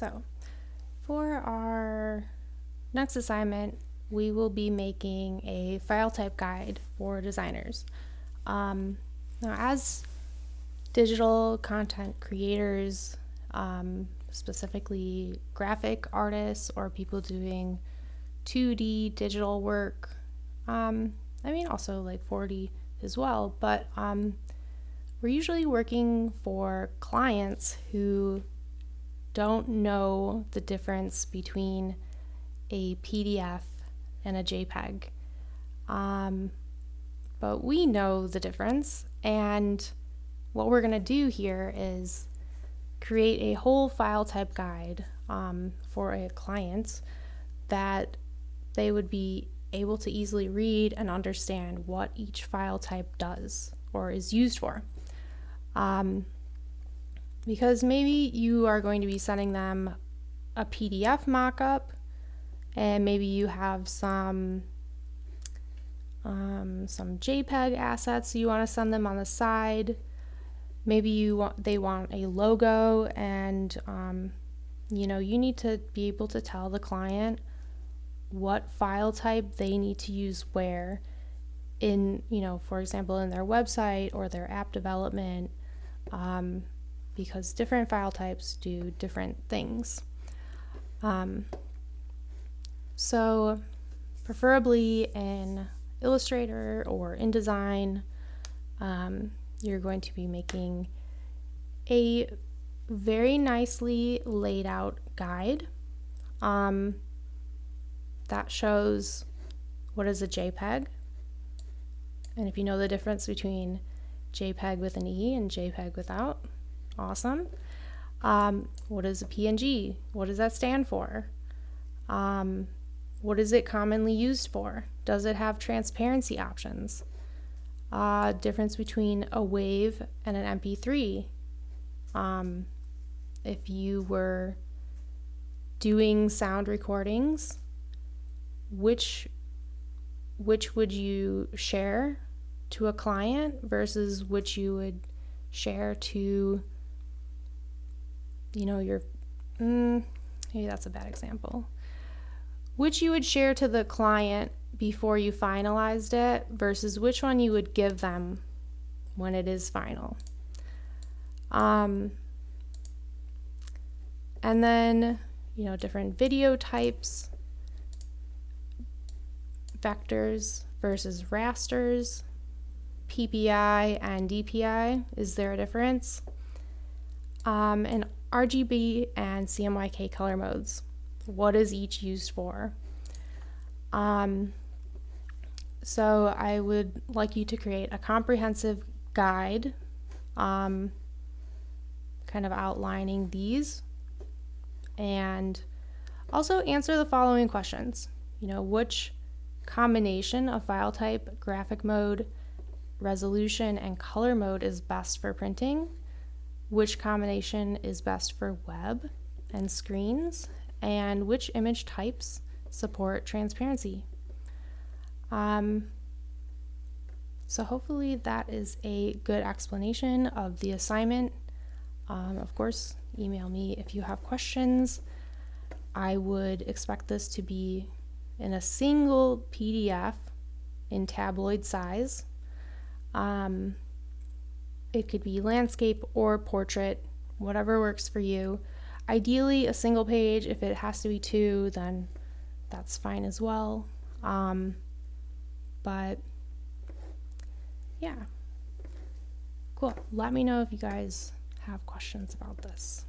So for our next assignment, we will be making a file type guide for designers. Now, as digital content creators, specifically graphic artists or people doing 2D digital work, also like 4D as well, but we're usually working for clients who don't know the difference between a PDF and a JPEG. But we know the difference, and what we're going to do here is create a whole file type guide for a client that they would be able to easily read and understand what each file type does or is used for. Because maybe you are going to be sending them a PDF mockup, and maybe you have some JPEG assets you want to send them on the side. Maybe they want a logo, and you need to be able to tell the client what file type they need to use where in, for example, in their website or their app development, because different file types do different things. So preferably in Illustrator or InDesign, you're going to be making a very nicely laid out guide that shows what is a JPEG, and if you know the difference between JPEG with an E and JPEG without, awesome. What is a PNG? What does that stand for? What is it commonly used for? Does it have transparency options? Difference between a WAV and an MP3. If you were doing sound recordings, which would you share to a client versus which you would share to, your, maybe that's a bad example. Which you would share to the client before you finalized it versus which one you would give them when it is final. And then, different video types, vectors versus rasters, PPI and DPI. Is there a difference? And RGB and CMYK color modes. What is each used for? So I would like you to create a comprehensive guide, kind of outlining these, and also answer the following questions. Which combination of file type, graphic mode, resolution, and color mode is best for printing? Which combination is best for web and screens? And which image types support transparency? So hopefully that is a good explanation of the assignment. Of course, email me if you have questions. I would expect this to be in a single PDF in tabloid size. It could be landscape or portrait, whatever works for you. Ideally, a single page. If it has to be two, then that's fine as well. But yeah, cool. Let me know if you guys have questions about this.